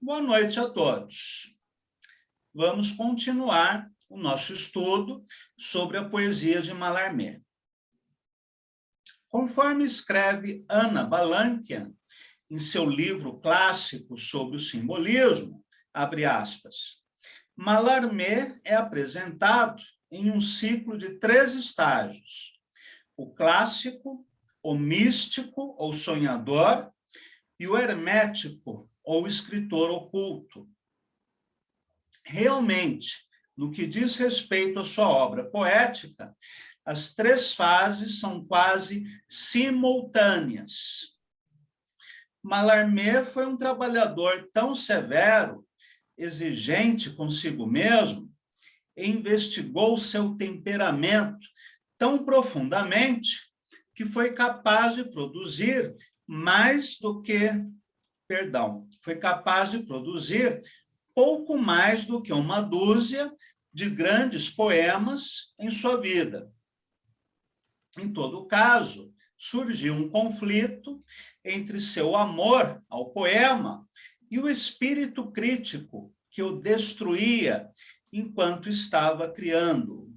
Boa noite a todos. Vamos continuar o nosso estudo sobre a poesia de Mallarmé. Conforme escreve Anna Balanquian em seu livro clássico sobre o simbolismo, abre aspas, Mallarmé é apresentado em um ciclo de 3 estágios: o clássico, o místico ou sonhador e o hermético ou escritor oculto. Realmente, no que diz respeito à sua obra poética, as 3 fases são quase simultâneas. Mallarmé foi um trabalhador tão severo, exigente consigo mesmo, e investigou seu temperamento tão profundamente que foi capaz de produzir pouco mais do que uma dúzia de grandes poemas em sua vida. Em todo caso, surgiu um conflito entre seu amor ao poema e o espírito crítico que o destruía enquanto estava criando.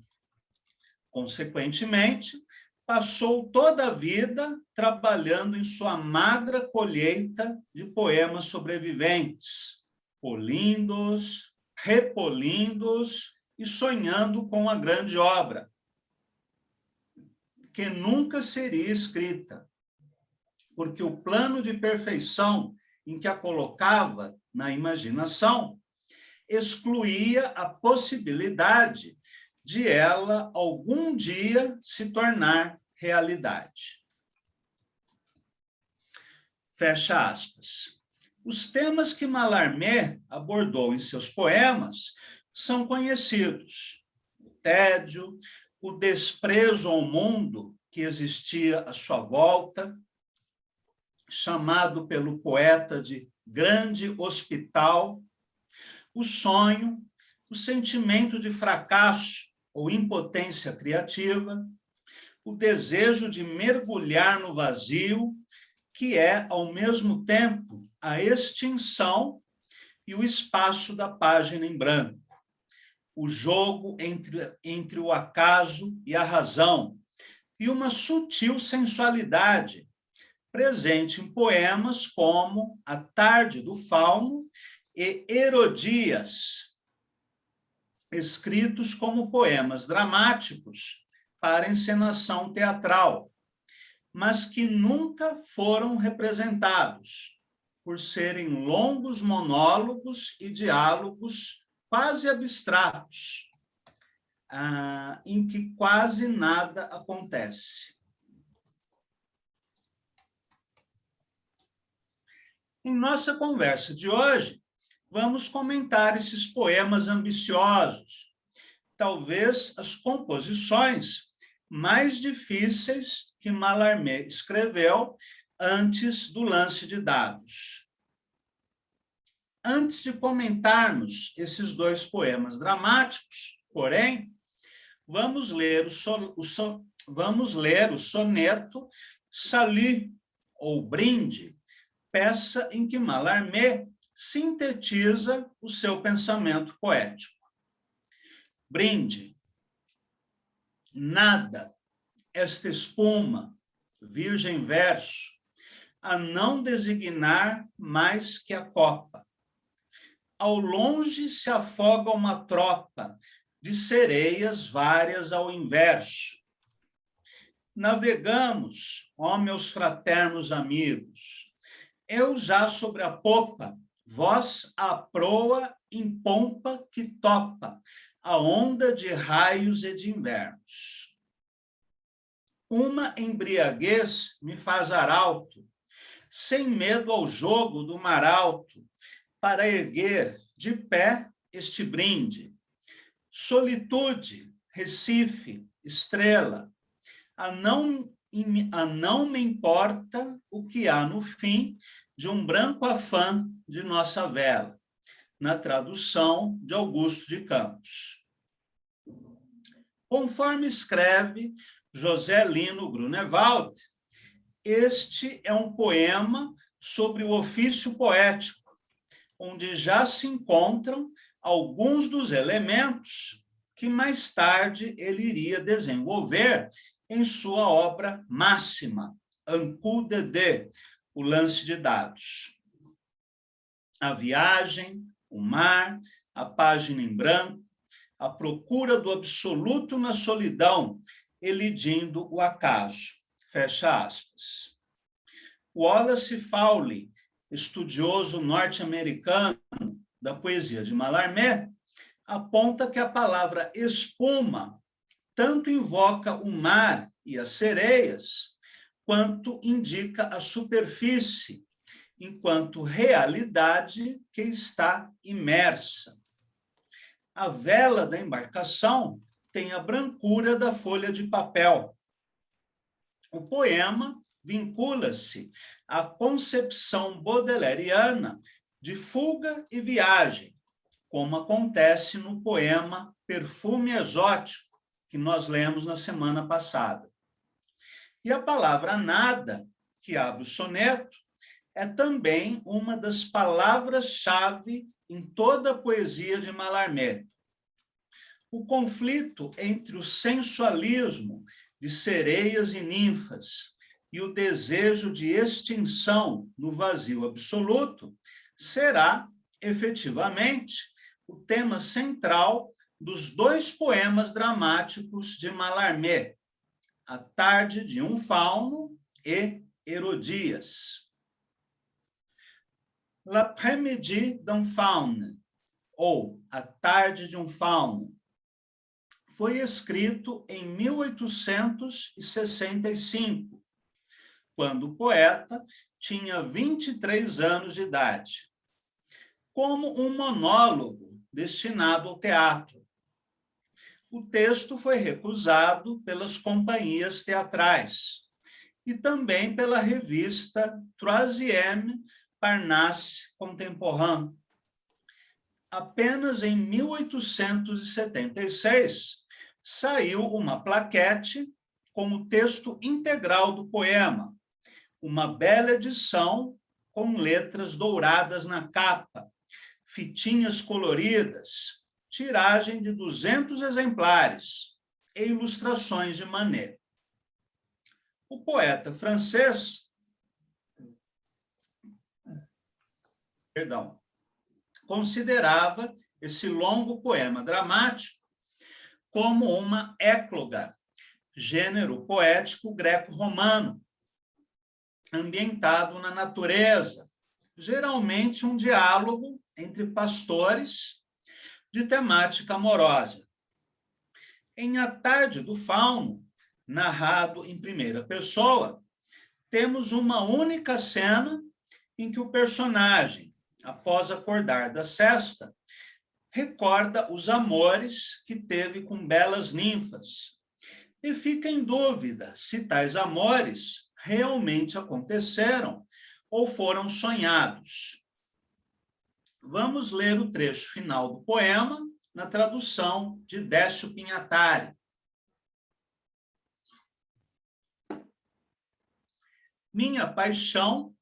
Consequentemente, passou toda a vida trabalhando em sua magra colheita de poemas sobreviventes, polindo-os, repolindo-os e sonhando com a grande obra, que nunca seria escrita, porque o plano de perfeição em que a colocava na imaginação excluía a possibilidade de ela algum dia se tornar realidade. Fecha aspas. Os temas que Mallarmé abordou em seus poemas são conhecidos: o tédio, o desprezo ao mundo que existia à sua volta, chamado pelo poeta de grande hospital, o sonho, o sentimento de fracasso ou impotência criativa, o desejo de mergulhar no vazio, que é, ao mesmo tempo, a extinção e o espaço da página em branco, o jogo entre o acaso e a razão, e uma sutil sensualidade presente em poemas como A Tarde do Fauno e Herodias, escritos como poemas dramáticos para encenação teatral, mas que nunca foram representados, por serem longos monólogos e diálogos quase abstratos, em que quase nada acontece. Em nossa conversa de hoje, vamos comentar esses poemas ambiciosos, talvez as composições mais difíceis que Mallarmé escreveu antes do lance de dados. Antes de comentarmos esses 2 poemas dramáticos, porém, vamos ler o soneto Salut, ou Brinde, peça em que Mallarmé sintetiza o seu pensamento poético. Brinde. Nada, esta espuma, virgem verso, a não designar mais que a copa. Ao longe se afoga uma tropa de sereias várias ao inverso. Navegamos, ó meus fraternos amigos, eu já sobre a popa, vós à proa em pompa que topa a onda de raios e de invernos. Uma embriaguez me faz arauto, sem medo ao jogo do mar alto, para erguer de pé este brinde. Solitude, Recife, estrela, a não me importa o que há no fim de um branco afã de nossa vela, na tradução de Augusto de Campos. Conforme escreve José Lino Grunewald, este é um poema sobre o ofício poético, onde já se encontram alguns dos elementos que mais tarde ele iria desenvolver em sua obra máxima, Un coup de dés, o lance de dados. A viagem, o mar, a página em branco, a procura do absoluto na solidão, elidindo o acaso. Fecha aspas. Wallace Fawley, estudioso norte-americano da poesia de Mallarmé, aponta que a palavra espuma tanto invoca o mar e as sereias, quanto indica a superfície, enquanto realidade que está imersa. A vela da embarcação tem a brancura da folha de papel. O poema vincula-se à concepção baudelairiana de fuga e viagem, como acontece no poema Perfume Exótico, que nós lemos na semana passada. E a palavra nada, que abre o soneto, é também uma das palavras-chave em toda a poesia de Mallarmé. O conflito entre o sensualismo de sereias e ninfas e o desejo de extinção no vazio absoluto será, efetivamente, o tema central dos dois poemas dramáticos de Mallarmé, A Tarde de um Fauno e Herodias. L'après-midi d'un faune, ou A Tarde de um Fauno, foi escrito em 1865, quando o poeta tinha 23 anos de idade, como um monólogo destinado ao teatro. O texto foi recusado pelas companhias teatrais e também pela revista Troisième Parnasse Contemporain. Apenas em 1876 saiu uma plaquete com o texto integral do poema, uma bela edição com letras douradas na capa, fitinhas coloridas, tiragem de 200 exemplares e ilustrações de Manet. O poeta francês, considerava esse longo poema dramático como uma écloga, gênero poético greco-romano, ambientado na natureza, geralmente um diálogo entre pastores de temática amorosa. Em A Tarde do Fauno, narrado em primeira pessoa, temos uma única cena em que o personagem, após acordar da sesta, recorda os amores que teve com belas ninfas e fica em dúvida se tais amores realmente aconteceram ou foram sonhados. Vamos ler o trecho final do poema na tradução de Décio Pinhatari. Minha paixão,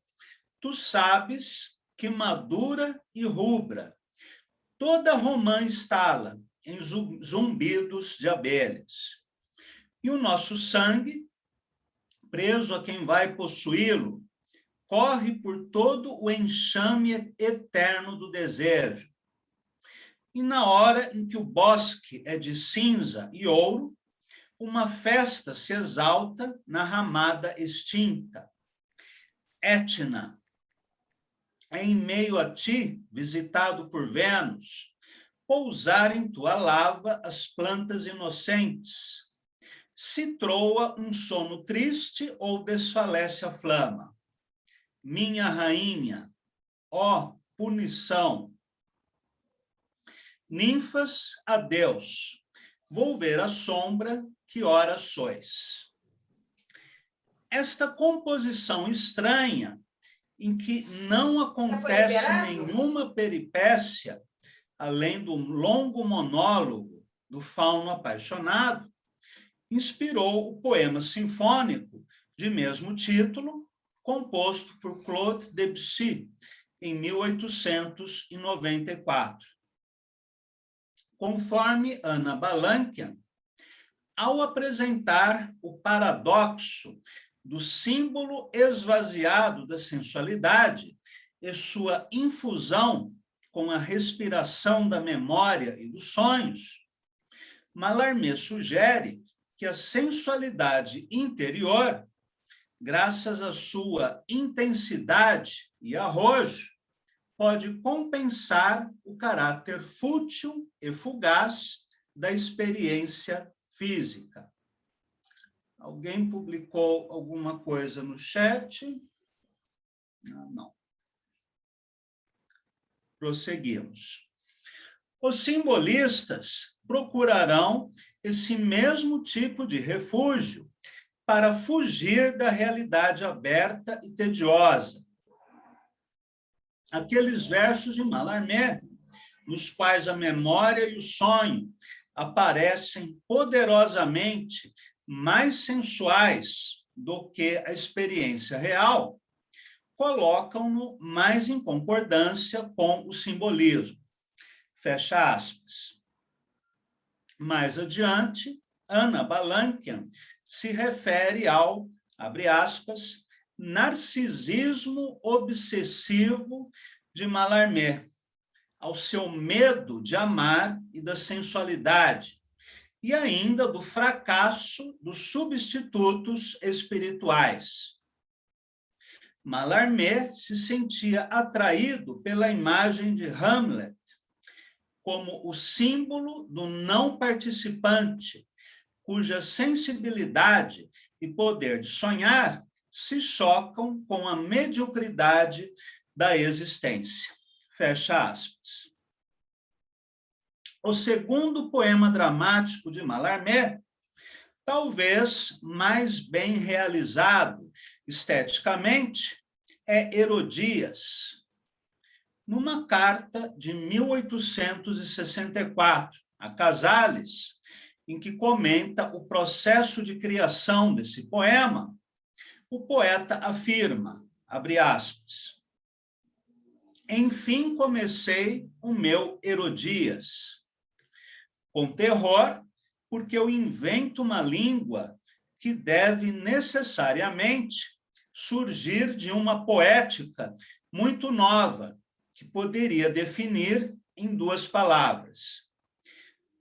tu sabes que madura e rubra, toda romã estala em zumbidos de abelhas. E o nosso sangue, preso a quem vai possuí-lo, corre por todo o enxame eterno do desejo. E na hora em que o bosque é de cinza e ouro, uma festa se exalta na ramada extinta. Etna, em meio a ti, visitado por Vênus, pousar em tua lava as plantas inocentes. Se troa um sono triste ou desfalece a flama. Minha rainha, ó punição. Ninfas, adeus. Vou ver a sombra que ora sois. Esta composição estranha, em que não acontece nenhuma peripécia, além do longo monólogo do fauno apaixonado, inspirou o poema sinfônico de mesmo título, composto por Claude Debussy, em 1894. Conforme Anna Balanquian, ao apresentar o paradoxo do símbolo esvaziado da sensualidade e sua infusão com a respiração da memória e dos sonhos, Mallarmé sugere que a sensualidade interior, graças à sua intensidade e arrojo, pode compensar o caráter fútil e fugaz da experiência física. Alguém publicou alguma coisa no chat? Não. Prosseguimos. Os simbolistas procurarão esse mesmo tipo de refúgio para fugir da realidade aberta e tediosa. Aqueles versos de Mallarmé, nos quais a memória e o sonho aparecem poderosamente mais sensuais do que a experiência real, colocam-no mais em concordância com o simbolismo. Fecha aspas. Mais adiante, Anna Balanquian se refere ao, abre aspas, narcisismo obsessivo de Mallarmé, ao seu medo de amar e da sensualidade, e ainda do fracasso dos substitutos espirituais. Mallarmé se sentia atraído pela imagem de Hamlet como o símbolo do não participante, cuja sensibilidade e poder de sonhar se chocam com a mediocridade da existência. Fecha aspas. O segundo poema dramático de Mallarmé, talvez mais bem realizado esteticamente, é Herodias. Numa carta de 1864 a Casales, em que comenta o processo de criação desse poema, o poeta afirma, abre aspas, enfim comecei o meu Herodias, com terror, porque eu invento uma língua que deve necessariamente surgir de uma poética muito nova, que poderia definir em duas palavras.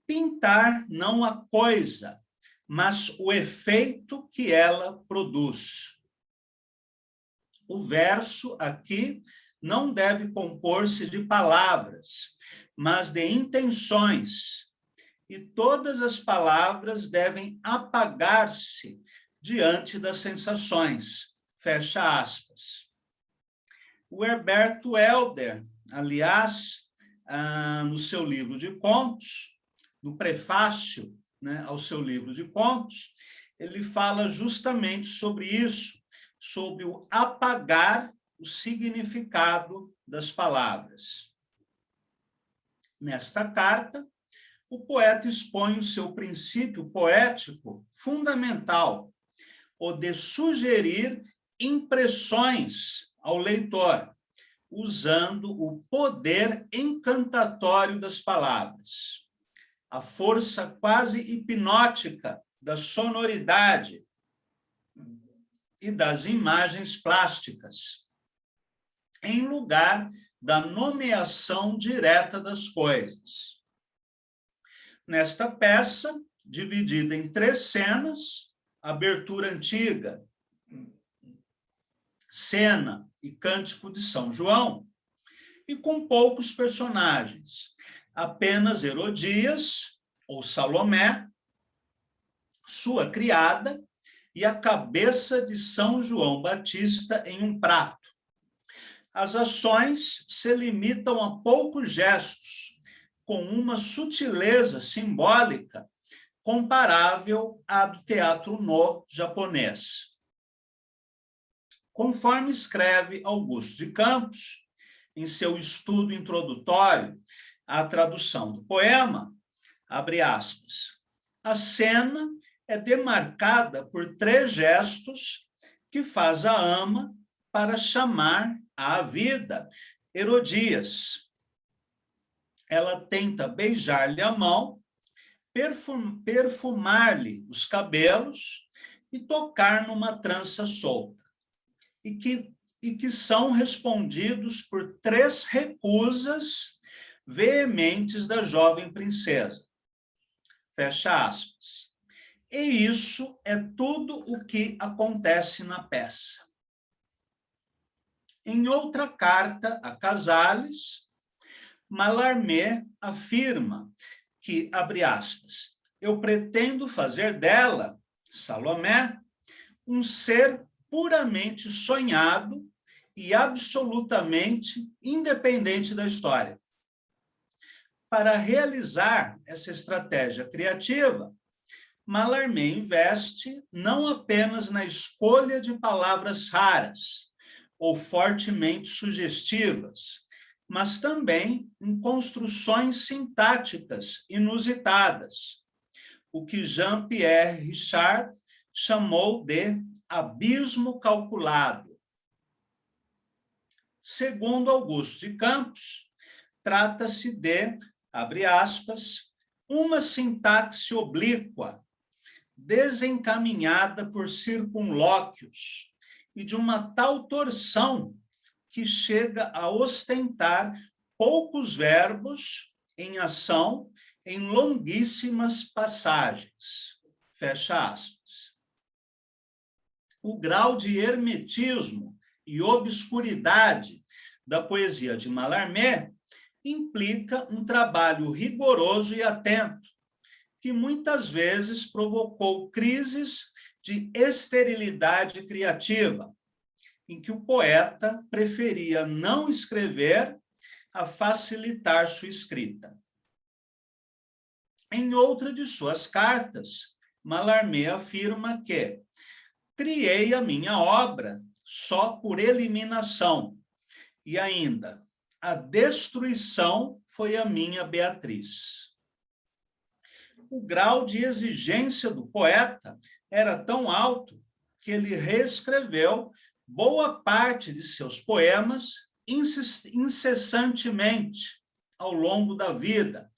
Pintar não a coisa, mas o efeito que ela produz. O verso aqui não deve compor-se de palavras, mas de intenções, e todas as palavras devem apagar-se diante das sensações. Fecha aspas. O Herberto Helder, aliás, no seu livro de contos, no prefácio, né, ao seu livro de contos, ele fala justamente sobre isso, sobre o apagar o significado das palavras. Nesta carta, o poeta expõe o seu princípio poético fundamental, o de sugerir impressões ao leitor, usando o poder encantatório das palavras, a força quase hipnótica da sonoridade e das imagens plásticas, em lugar da nomeação direta das coisas. Nesta peça, dividida em 3 cenas, abertura antiga, cena e cântico de São João, e com poucos personagens, apenas Herodias, ou Salomé, sua criada, e a cabeça de São João Batista em um prato. As ações se limitam a poucos gestos, com uma sutileza simbólica comparável à do teatro no japonês. Conforme escreve Augusto de Campos, em seu estudo introdutório à tradução do poema, abre aspas, a cena é demarcada por 3 gestos que faz a ama para chamar à vida Herodias, ela tenta beijar-lhe a mão, perfumar-lhe os cabelos e tocar numa trança solta, e que são respondidos por 3 recusas veementes da jovem princesa. Fecha aspas. E isso é tudo o que acontece na peça. Em outra carta a Casales, Mallarmé afirma que, abre aspas, eu pretendo fazer dela, Salomé, um ser puramente sonhado e absolutamente independente da história. Para realizar essa estratégia criativa, Mallarmé investe não apenas na escolha de palavras raras ou fortemente sugestivas, mas também em construções sintáticas inusitadas, o que Jean-Pierre Richard chamou de abismo calculado. Segundo Augusto de Campos, trata-se de, abre aspas, uma sintaxe oblíqua, desencaminhada por circunlóquios e de uma tal torção que chega a ostentar poucos verbos em ação em longuíssimas passagens. Fecha aspas. O grau de hermetismo e obscuridade da poesia de Mallarmé implica um trabalho rigoroso e atento, que muitas vezes provocou crises de esterilidade criativa, em que o poeta preferia não escrever a facilitar sua escrita. Em outra de suas cartas, Mallarmé afirma que criei a minha obra só por eliminação, e ainda, a destruição foi a minha Beatriz. O grau de exigência do poeta era tão alto que ele reescreveu boa parte de seus poemas incessantemente ao longo da vida,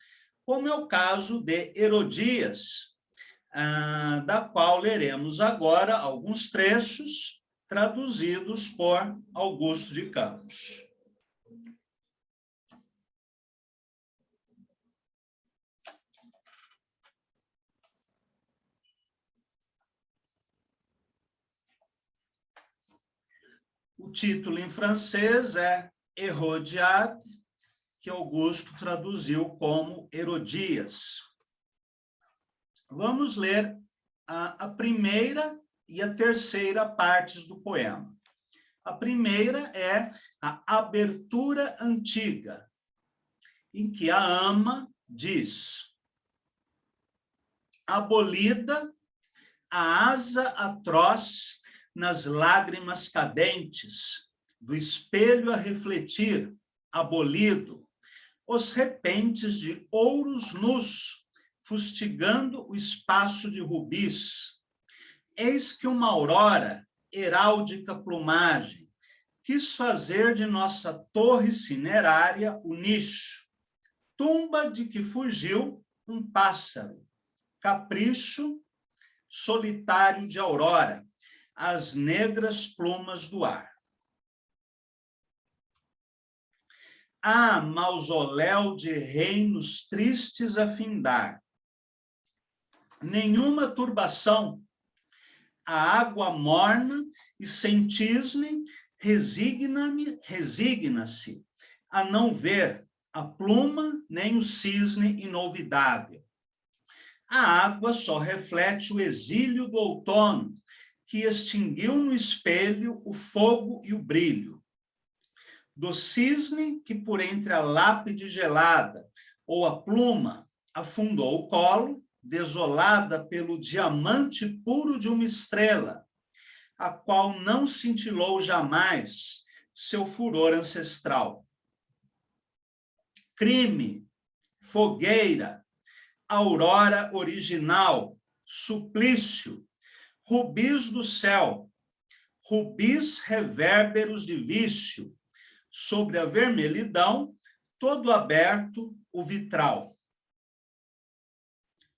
como é o caso de Herodias, da qual leremos agora alguns trechos traduzidos por Augusto de Campos. O título em francês é Hérodiade, que Augusto traduziu como Herodias. Vamos ler a primeira e a terceira partes do poema. A primeira é a abertura antiga, em que a ama diz: abolida a asa atroz nas lágrimas cadentes, do espelho a refletir, abolido, os repentes de ouros nus, fustigando o espaço de rubis. Eis que uma aurora, heráldica plumagem, quis fazer de nossa torre cinerária o nicho, tumba de que fugiu um pássaro, capricho solitário de aurora, as negras plumas do ar. Ah, mausoléu de reinos tristes a findar, nenhuma turbação, a água morna e sem tisne resigna-se a não ver a pluma nem o cisne inolvidável. A água só reflete o exílio do outono, que extinguiu no espelho o fogo e o brilho. Do cisne que por entre a lápide gelada ou a pluma afundou o colo, desolada pelo diamante puro de uma estrela, a qual não cintilou jamais seu furor ancestral. Crime, fogueira, aurora original, suplício, rubis do céu, rubis revérberos de vício, sobre a vermelhidão, todo aberto o vitral.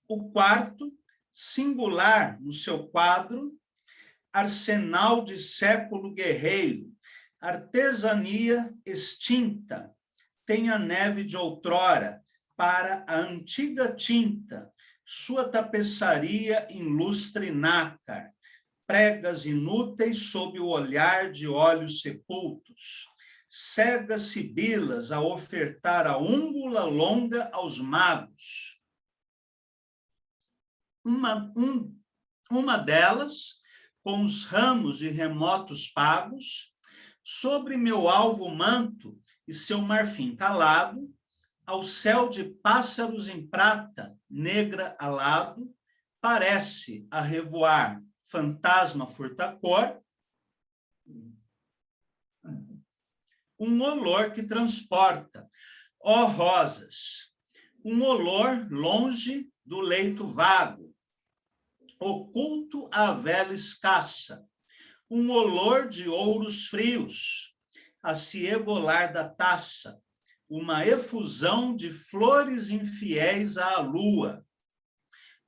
O quarto, singular no seu quadro, arsenal de século guerreiro, artesania extinta, tem a neve de outrora para a antiga tinta, sua tapeçaria em lustre nácar, pregas inúteis sob o olhar de olhos sepultos, cegas sibilas a ofertar a úmbula longa aos magos. Uma delas, com os ramos de remotos pagos, sobre meu alvo manto e seu marfim calado, ao céu de pássaros em prata, negra alado, parece a revoar fantasma furtacor, um olor que transporta, ó rosas, um olor longe do leito vago, oculto à vela escassa, um olor de ouros frios, a se evolar da taça, uma efusão de flores infiéis à lua.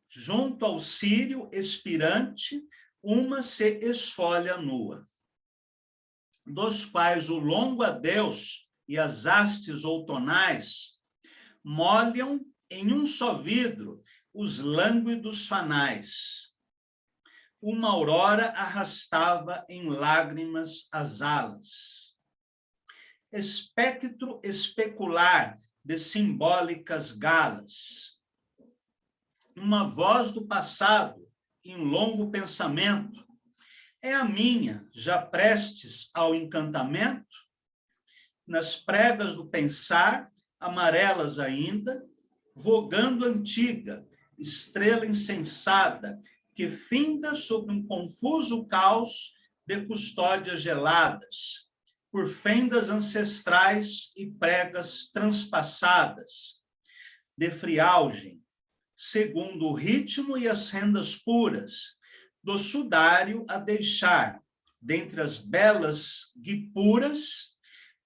Junto ao círio expirante, uma se esfolha nua, dos quais o longo adeus e as hastes outonais molham em um só vidro os lânguidos fanais. Uma aurora arrastava em lágrimas as alas. Espectro especular de simbólicas galas. Uma voz do passado em longo pensamento. É a minha, já prestes ao encantamento? Nas pregas do pensar, amarelas ainda, vogando antiga, estrela insensada, que finda sobre um confuso caos de custódias geladas, por fendas ancestrais e pregas transpassadas, de friagem, segundo o ritmo e as rendas puras, do sudário a deixar, dentre as belas guipuras,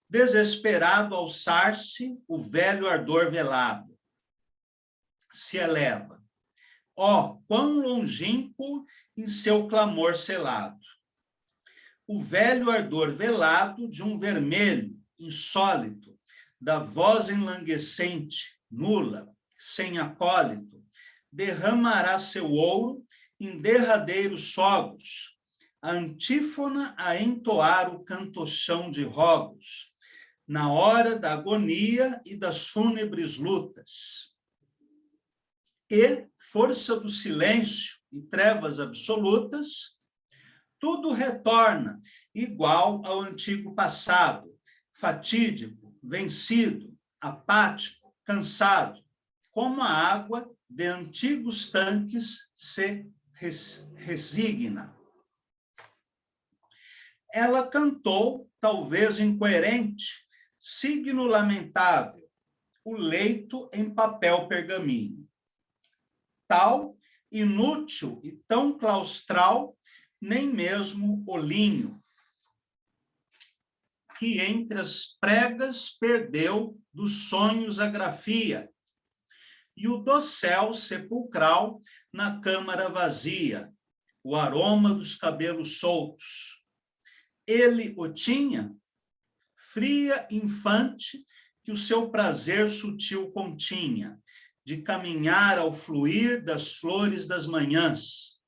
desesperado alçar-se o velho ardor velado. Se eleva. Ó, quão longínquo em seu clamor selado. O velho ardor velado de um vermelho insólito, da voz enlanguescente, nula, sem acólito, derramará seu ouro em derradeiros fogos, a antífona a entoar o cantochão de rogos, na hora da agonia e das fúnebres lutas. E, força do silêncio e trevas absolutas, tudo retorna igual ao antigo passado, fatídico, vencido, apático, cansado, como a água de antigos tanques se resigna. Ela cantou, talvez incoerente, signo lamentável, o leito em papel pergaminho. Tal, inútil e tão claustral, nem mesmo o linho, que entre as pregas perdeu dos sonhos a grafia, e o dossel sepulcral na câmara vazia, o aroma dos cabelos soltos. Ele o tinha, fria infante, que o seu prazer sutil continha, de caminhar ao fluir das flores das manhãs.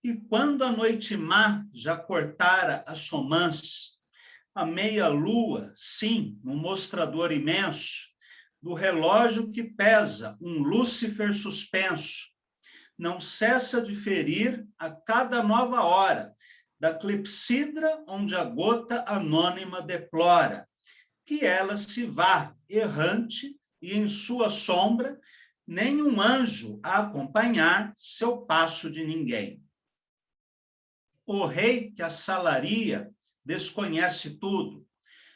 E quando a noite má já cortara as romãs, a meia-lua, sim, no mostrador imenso, do relógio que pesa um Lúcifer suspenso, não cessa de ferir a cada nova hora, da clepsidra onde a gota anônima deplora, que ela se vá errante e em sua sombra nenhum anjo a acompanhar seu passo de ninguém. O rei que assalaria desconhece tudo.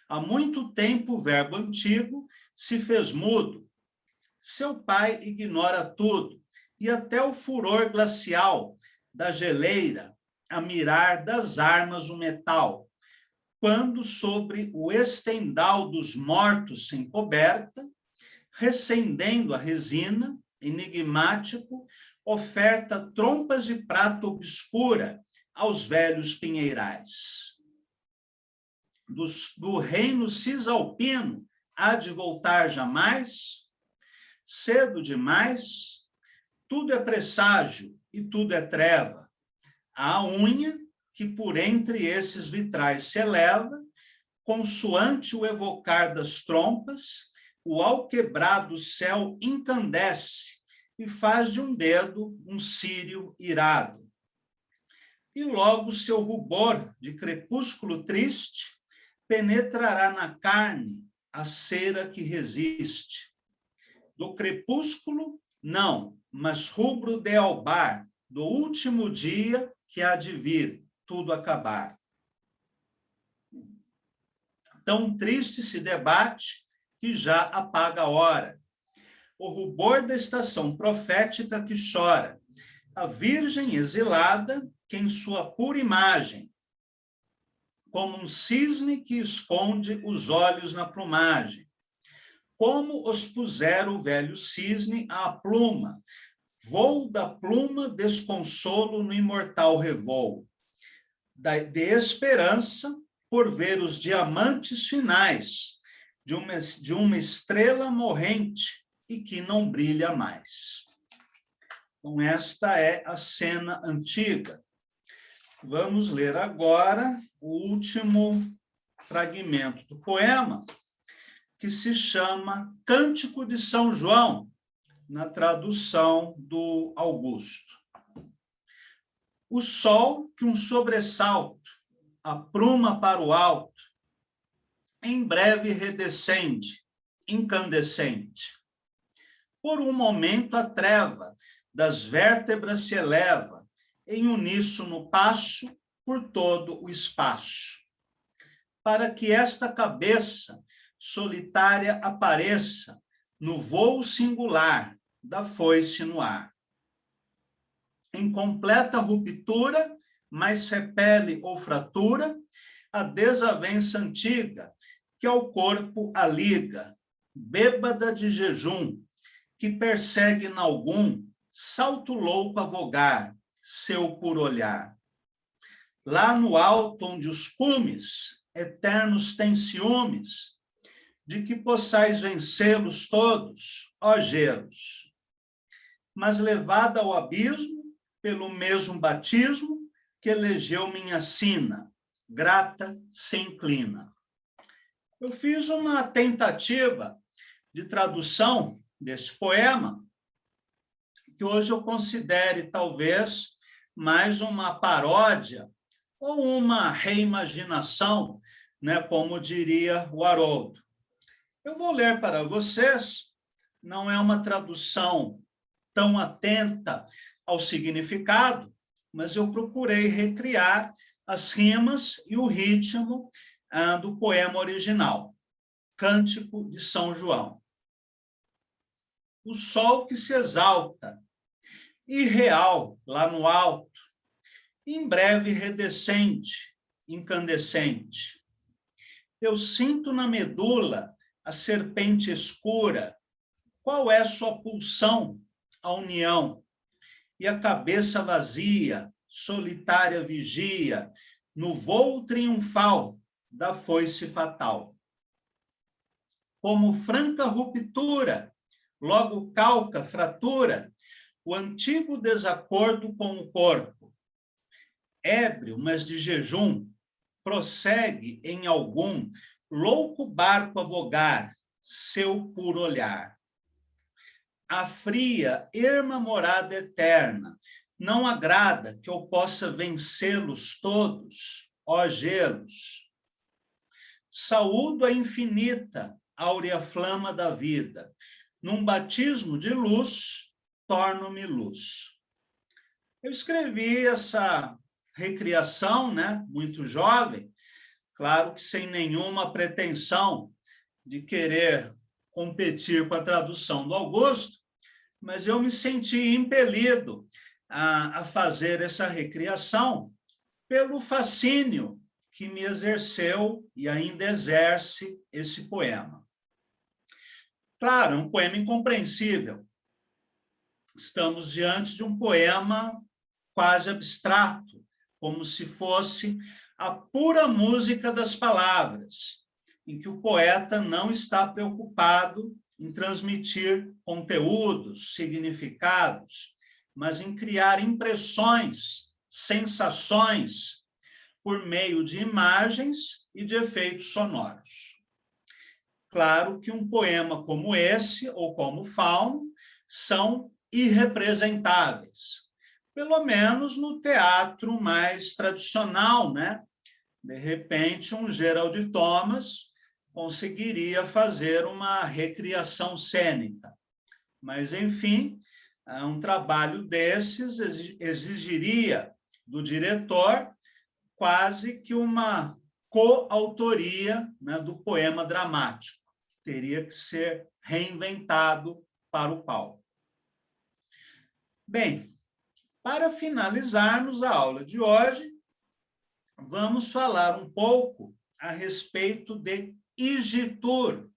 Há muito tempo o verbo antigo se fez mudo. Seu pai ignora tudo, e até o furor glacial da geleira, a mirar das armas o metal, quando sobre o estendal dos mortos sem coberta, recendendo a resina, enigmático, oferta trompas de prata obscura aos velhos pinheirais. Do reino cisalpino há de voltar jamais? Cedo demais? Tudo é presságio e tudo é treva. A unha que por entre esses vitrais se eleva, consoante o evocar das trompas, o alquebrado céu incandesce e faz de um dedo um círio irado. E logo seu rubor de crepúsculo triste penetrará na carne a cera que resiste. Do crepúsculo, não, mas rubro de albar, do último dia que há de vir, tudo acabar. Tão triste se debate que já apaga a hora. O rubor da estação profética que chora, a virgem exilada que em sua pura imagem, como um cisne que esconde os olhos na plumagem, como os pusera o velho cisne à pluma, voo da pluma, desconsolo no imortal revoo, de esperança por ver os diamantes finais de uma estrela morrente e que não brilha mais. Então, esta é a cena antiga. Vamos ler agora o último fragmento do poema, que se chama Cântico de São João, na tradução do Augusto. O sol que um sobressalto apruma para o alto, em breve redescende, incandescente. Por um momento a treva das vértebras se eleva, em uníssono passo por todo o espaço, para que esta cabeça solitária apareça no voo singular da foice no ar. Em completa ruptura, mas repele ou fratura, a desavença antiga, que ao corpo a liga, bêbada de jejum, que persegue nalgum salto louco a vogar, seu puro olhar. Lá no alto, onde os cumes eternos têm ciúmes, de que possais vencê-los todos, ó gelos. Mas levada ao abismo, pelo mesmo batismo, que elegeu minha sina, grata se inclina. Eu fiz uma tentativa de tradução desse poema, que hoje eu considere talvez mais uma paródia ou uma reimaginação, né, como diria o Haroldo. Eu vou ler para vocês, não é uma tradução tão atenta ao significado, mas eu procurei recriar as rimas e o ritmo do poema original, Cântico de São João. O sol que se exalta, irreal lá no alto, em breve redescente, incandescente. Eu sinto na medula a serpente escura, qual é sua pulsão, a união? E a cabeça vazia, solitária vigia, no voo triunfal da foice fatal. Como franca ruptura, logo calca, fratura, o antigo desacordo com o corpo. Ébrio, mas de jejum, prossegue em algum louco barco a vogar, seu puro olhar. A fria, erma morada eterna, não agrada que eu possa vencê-los todos, ó gelos. Saúdo a infinita, áurea flama da vida, num batismo de luz, torno-me luz. Eu escrevi essa recriação, né, muito jovem, claro que sem nenhuma pretensão de querer competir com a tradução do Augusto, mas eu me senti impelido a fazer essa recriação pelo fascínio que me exerceu e ainda exerce esse poema. Claro, é um poema incompreensível. Estamos diante de um poema quase abstrato, como se fosse a pura música das palavras, em que o poeta não está preocupado em transmitir conteúdos, significados, mas em criar impressões, sensações, por meio de imagens e de efeitos sonoros. Claro que um poema como esse, ou como Fauno, são irrepresentáveis, pelo menos no teatro mais tradicional, né? De repente, um Gerald Thomas conseguiria fazer uma recriação cênica. Mas, enfim, um trabalho desses exigiria do diretor quase que uma coautoria, né, do poema dramático, que teria que ser reinventado para o palco. Bem, para finalizarmos a aula de hoje, vamos falar um pouco a respeito de Igitur,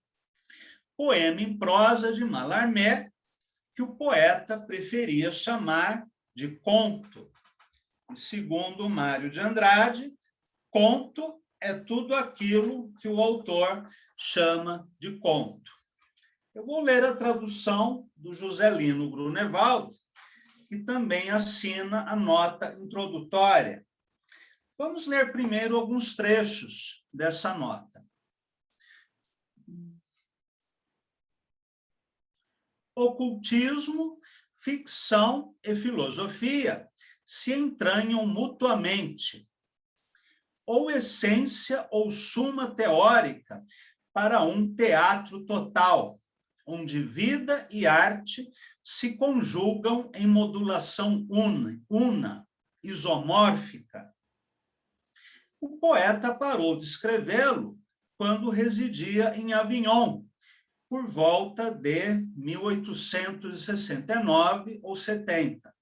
poema em prosa de Mallarmé, que o poeta preferia chamar de conto. Segundo Mário de Andrade, conto é tudo aquilo que o autor chama de conto. Eu vou ler a tradução do Juscelino Grunewald, que também assina a nota introdutória. Vamos ler primeiro alguns trechos dessa nota. Ocultismo, ficção e filosofia se entranham mutuamente, ou essência ou suma teórica para um teatro total, onde vida e arte se conjugam em modulação una, isomórfica. O poeta parou de escrevê-lo quando residia em Avignon, por volta de 1869 ou 70.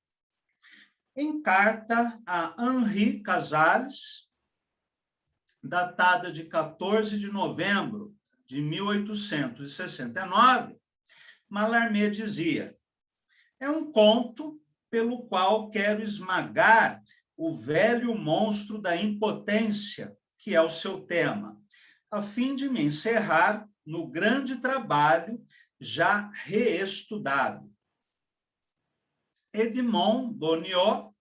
Em carta a Henri Casales, datada de 14 de novembro de 1869, Mallarmé dizia: é um conto pelo qual quero esmagar o velho monstro da impotência, que é o seu tema, a fim de me encerrar no grande trabalho já reestudado. Edmond Bonniot,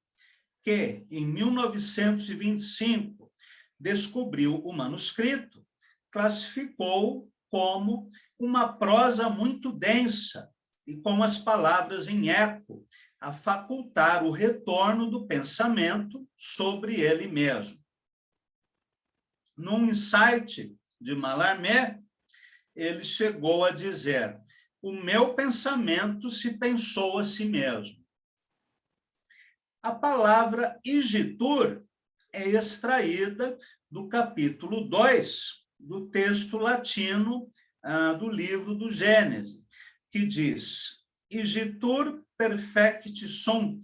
que em 1925 descobriu o manuscrito, classificou como uma prosa muito densa e com as palavras em eco, a facultar o retorno do pensamento sobre ele mesmo. Num insight de Mallarmé, ele chegou a dizer: o meu pensamento se pensou a si mesmo. A palavra Igitur é extraída do capítulo 2 do texto latino do livro do Gênesis, que diz: Igitur perfecti sunt,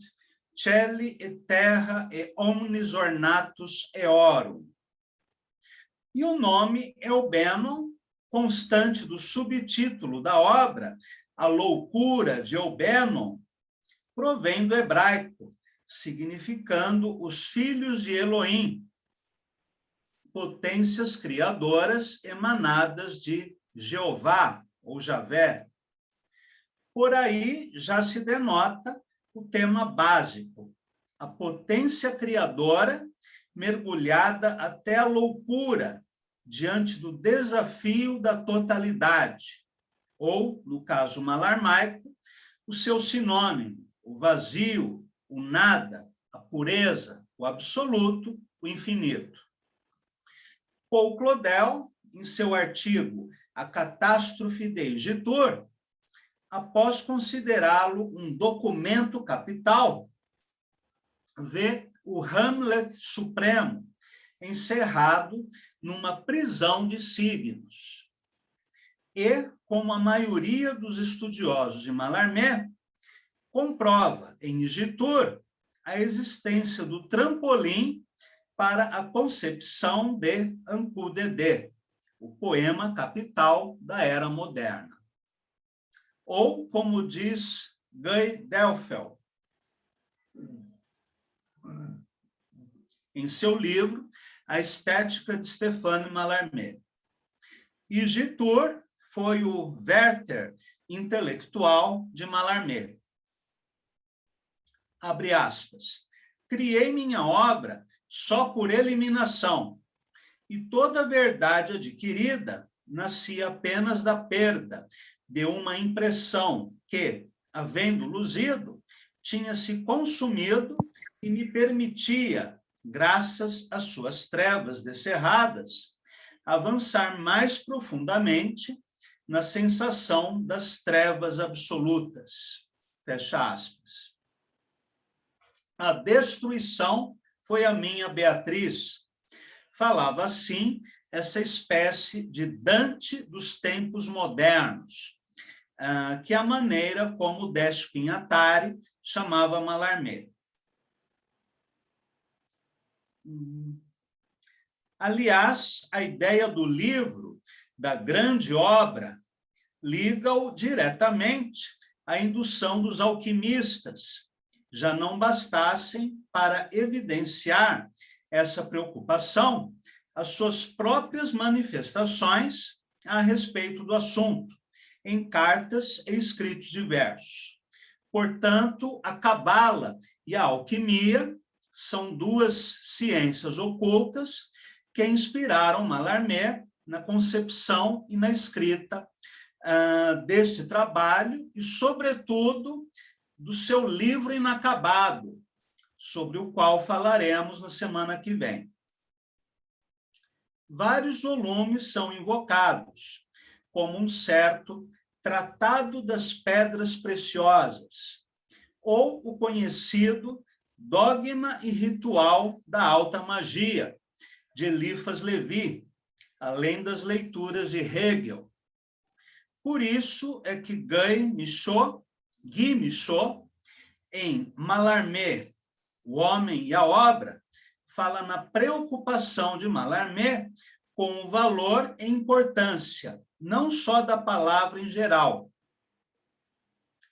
celi e terra e omnis ornatus eorum. E o nome Eubenon, constante do subtítulo da obra, A Loucura de Eubenon, provém do hebraico, significando os filhos de Elohim, potências criadoras emanadas de Jeová, ou Javé. Por aí já se denota o tema básico, a potência criadora mergulhada até a loucura diante do desafio da totalidade, ou, no caso malarmaico, o seu sinônimo, o vazio, o nada, a pureza, o absoluto, o infinito. Paul Claudel, em seu artigo A Catástrofe de Igitur, após considerá-lo um documento capital, vê o Hamlet supremo encerrado numa prisão de signos. E, como a maioria dos estudiosos de Mallarmé, comprova em Igitur a existência do trampolim para a concepção de Ancu Dedê, o poema capital da era moderna. Ou, como diz Guy Delfel, em seu livro A Estética de Stéphane Mallarmé, Igitur foi o Werther intelectual de Mallarmé. Abre aspas. Criei minha obra só por eliminação, e toda verdade adquirida nascia apenas da perda de uma impressão que, havendo luzido, tinha se consumido e me permitia, graças às suas trevas descerradas, avançar mais profundamente na sensação das trevas absolutas. Fecha aspas. A destruição foi a minha Beatriz. Falava assim essa espécie de Dante dos tempos modernos, que é a maneira como Décio Pinhatari chamava Mallarmé. Aliás, a ideia do livro, da grande obra, liga-o diretamente à indução dos alquimistas, já não bastassem para evidenciar essa preocupação as suas próprias manifestações a respeito do assunto, em cartas e escritos diversos. Portanto, a cabala e a alquimia são duas ciências ocultas que inspiraram Mallarmé na concepção e na escrita deste trabalho e, sobretudo, do seu livro inacabado, sobre o qual falaremos na semana que vem. Vários volumes são invocados, como um certo Tratado das Pedras Preciosas, ou o conhecido Dogma e Ritual da Alta Magia, de Eliphas Levi, além das leituras de Hegel. Por isso é que Guy Michaud, em Mallarmé, O Homem e a Obra, fala na preocupação de Mallarmé com o valor e importância, não só da palavra em geral,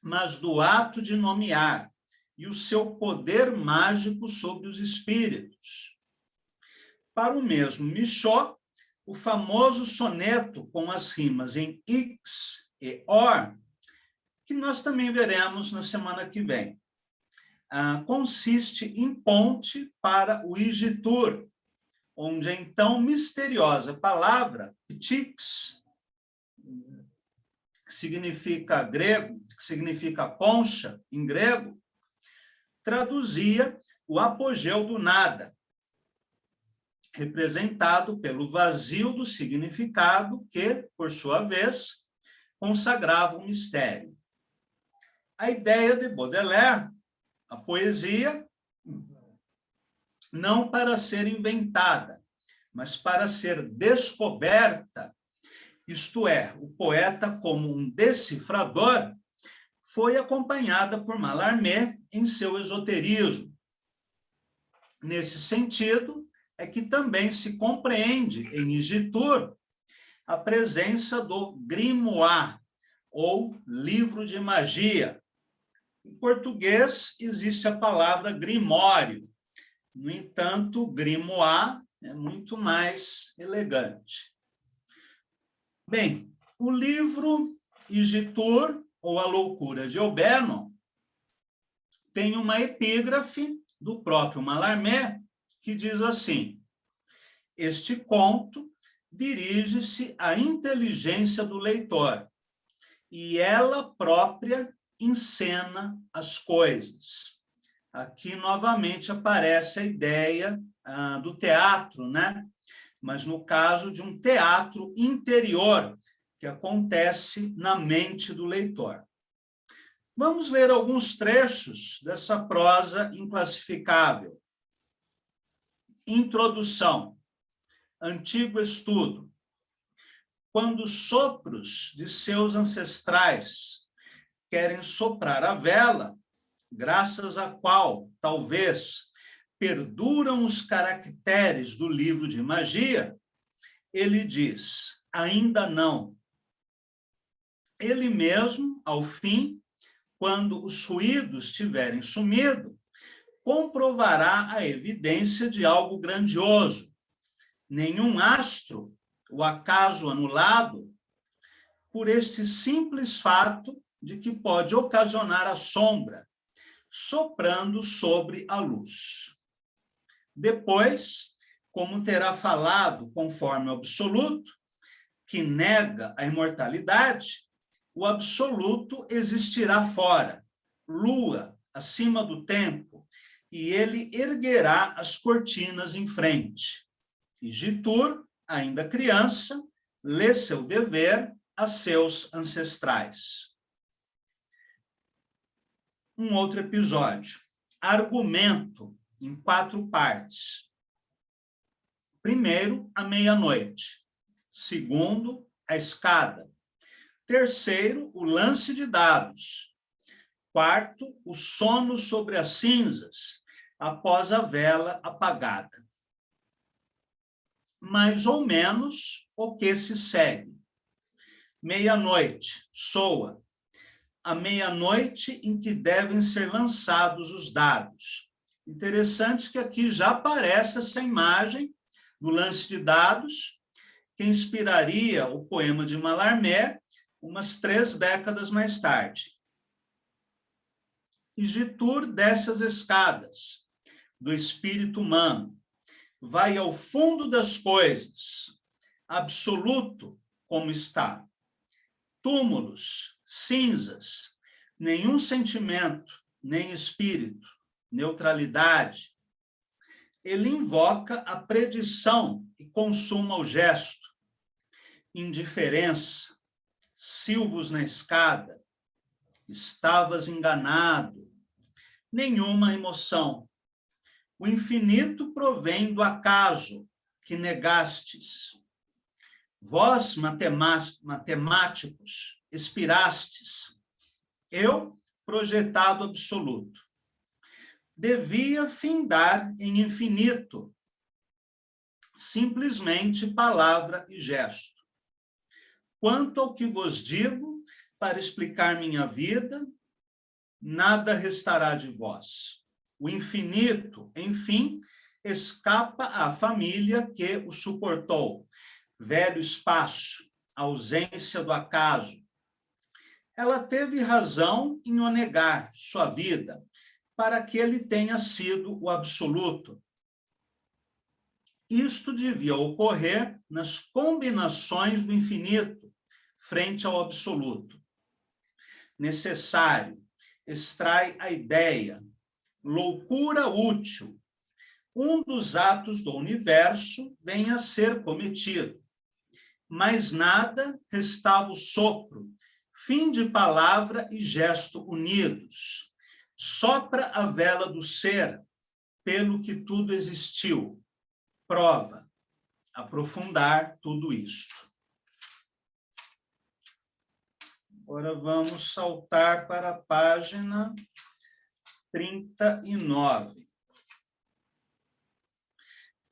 mas do ato de nomear e o seu poder mágico sobre os espíritos. Para o mesmo Michaud, o famoso soneto com as rimas em X e OR, que nós também veremos na semana que vem, consiste em ponte para o Igitur, onde a então misteriosa palavra ptix, que significa concha em grego, traduzia o apogeu do nada, representado pelo vazio do significado que, por sua vez, consagrava o mistério. A ideia de Baudelaire, a poesia, não para ser inventada, mas para ser descoberta, isto é, o poeta como um decifrador, foi acompanhada por Mallarmé em seu esoterismo. Nesse sentido, é que também se compreende em Igitur a presença do grimoire, ou livro de magia. Em português, existe a palavra grimório. No entanto, grimoire é muito mais elegante. Bem, o livro Igitur, ou A Loucura de Obernon, tem uma epígrafe do próprio Mallarmé, que diz assim: este conto dirige-se à inteligência do leitor, e ela própria encena as coisas. Aqui, novamente, aparece a ideia do teatro, né? Mas no caso de um teatro interior, que acontece na mente do leitor. Vamos ler alguns trechos dessa prosa inclassificável. Introdução. Antigo estudo. Quando os sopros de seus ancestrais querem soprar a vela, graças à qual, talvez, perduram os caracteres do livro de magia, ele diz, ainda não. Ele mesmo, ao fim, quando os ruídos tiverem sumido, comprovará a evidência de algo grandioso. Nenhum astro, o acaso anulado, por esse simples fato de que pode ocasionar a sombra, soprando sobre a luz. Depois, como terá falado conforme o absoluto, que nega a imortalidade, o absoluto existirá fora, lua, acima do tempo, e ele erguerá as cortinas em frente. E Jitur, ainda criança, lê seu dever a seus ancestrais. Um outro episódio. Argumento em 4 partes. Primeiro, a meia-noite. Segundo, a escada. Terceiro, o lance de dados. Quarto, o sono sobre as cinzas, após a vela apagada. Mais ou menos o que se segue. Meia-noite, soa. A meia-noite em que devem ser lançados os dados. Interessante que aqui já aparece essa imagem do lance de dados, que inspiraria o poema de Mallarmé umas 3 décadas mais tarde. E Jitur desce as escadas do espírito humano, vai ao fundo das coisas, absoluto como está. Túmulos, cinzas, nenhum sentimento, nem espírito, neutralidade. Ele invoca a predição e consuma o gesto. Indiferença, silvos na escada, estavas enganado, nenhuma emoção. O infinito provém do acaso que negastes. Vós, matemáticos, expirastes. Eu, projetado absoluto. Devia findar em infinito, simplesmente palavra e gesto. Quanto ao que vos digo, para explicar minha vida, nada restará de vós. O infinito, enfim, escapa à família que o suportou. Velho espaço, ausência do acaso. Ela teve razão em o negar, sua vida, para que ele tenha sido o absoluto. Isto devia ocorrer nas combinações do infinito, frente ao absoluto. Necessário, extrai a ideia. Loucura útil. Um dos atos do universo vem a ser cometido. Mas nada restava o sopro, fim de palavra e gesto unidos. Sopra a vela do ser, pelo que tudo existiu. Prova, aprofundar tudo isto. Agora vamos saltar para a página 39.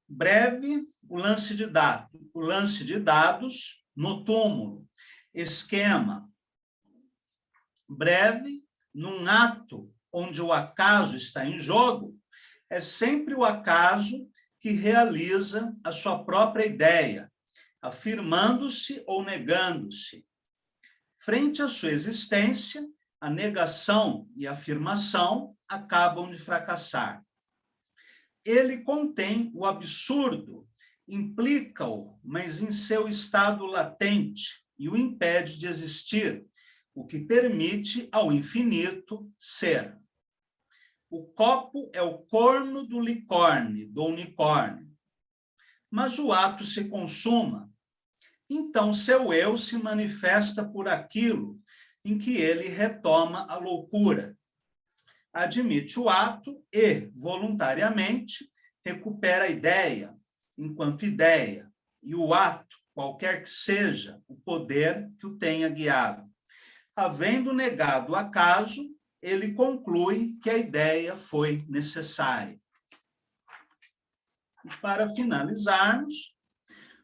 Breve, o lance de dados no túmulo. Esquema. Breve, num ato onde o acaso está em jogo, é sempre o acaso que realiza a sua própria ideia, afirmando-se ou negando-se. Frente à sua existência, a negação e a afirmação acabam de fracassar. Ele contém o absurdo, implica-o, mas em seu estado latente, e o impede de existir, o que permite ao infinito ser. O copo é o corno do unicórnio. Mas o ato se consuma, então seu eu se manifesta por aquilo em que ele retoma a loucura. Admite o ato e, voluntariamente, recupera a ideia, enquanto ideia, e o ato, qualquer que seja, o poder que o tenha guiado. Havendo negado o acaso, ele conclui que a ideia foi necessária. E, para finalizarmos,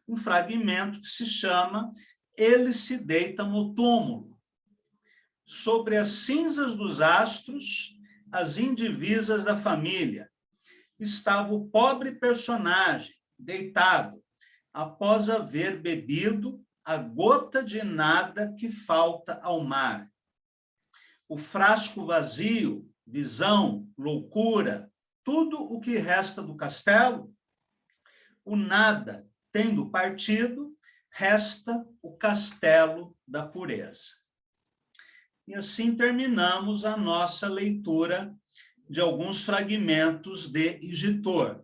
um fragmento que se chama Ele se deita no túmulo. Sobre as cinzas dos astros, as indivisas da família, estava o pobre personagem, deitado, após haver bebido a gota de nada que falta ao mar. O frasco vazio, visão, loucura, tudo o que resta do castelo, o nada tendo partido, resta o castelo da pureza. E assim terminamos a nossa leitura de alguns fragmentos de Igitor.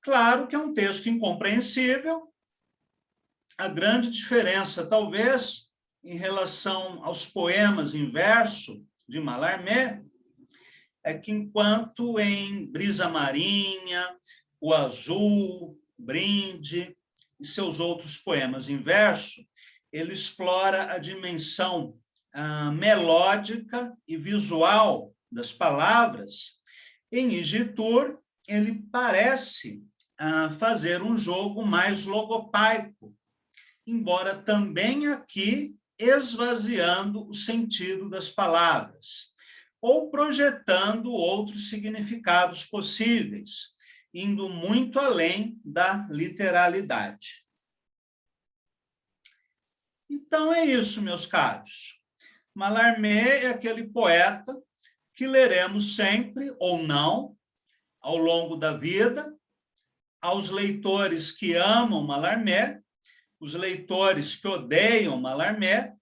Claro que é um texto incompreensível. A grande diferença, talvez, em relação aos poemas em verso de Mallarmé, é que enquanto em Brisa Marinha, O Azul, Brinde e seus outros poemas em verso, ele explora a dimensão melódica e visual das palavras. Em Igitor, ele parece fazer um jogo mais logopaico, embora também aqui esvaziando o sentido das palavras, ou projetando outros significados possíveis, indo muito além da literalidade. Então, é isso, meus caros. Mallarmé é aquele poeta que leremos sempre, ou não, ao longo da vida. Aos leitores que amam Mallarmé, os leitores que odeiam Mallarmé,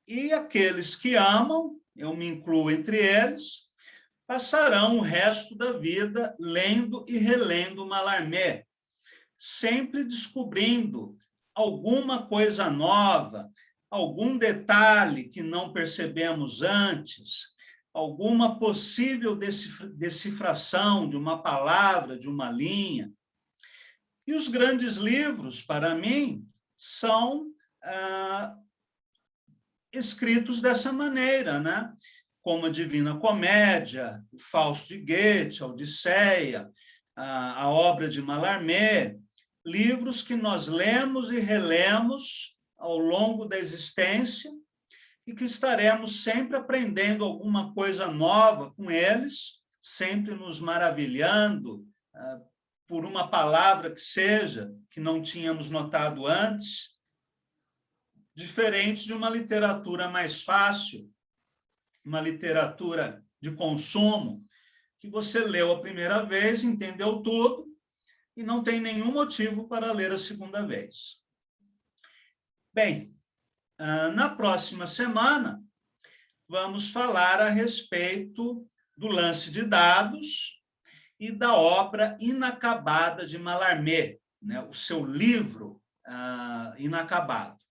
e aqueles que amam, eu me incluo entre eles, passarão o resto da vida lendo e relendo Mallarmé, sempre descobrindo alguma coisa nova, algum detalhe que não percebemos antes, alguma possível decifração de uma palavra, de uma linha. E os grandes livros, para mim, são escritos dessa maneira, né? Como a Divina Comédia, o Fausto de Goethe, a Odisseia, a obra de Mallarmé, livros que nós lemos e relemos ao longo da existência e que estaremos sempre aprendendo alguma coisa nova com eles, sempre nos maravilhando por uma palavra que seja, que não tínhamos notado antes, diferente de uma literatura mais fácil, uma literatura de consumo, que você leu a primeira vez, entendeu tudo, e não tem nenhum motivo para ler a segunda vez. Bem, na próxima semana, vamos falar a respeito do lance de dados e da obra inacabada de Mallarmé, né? O seu livro inacabado.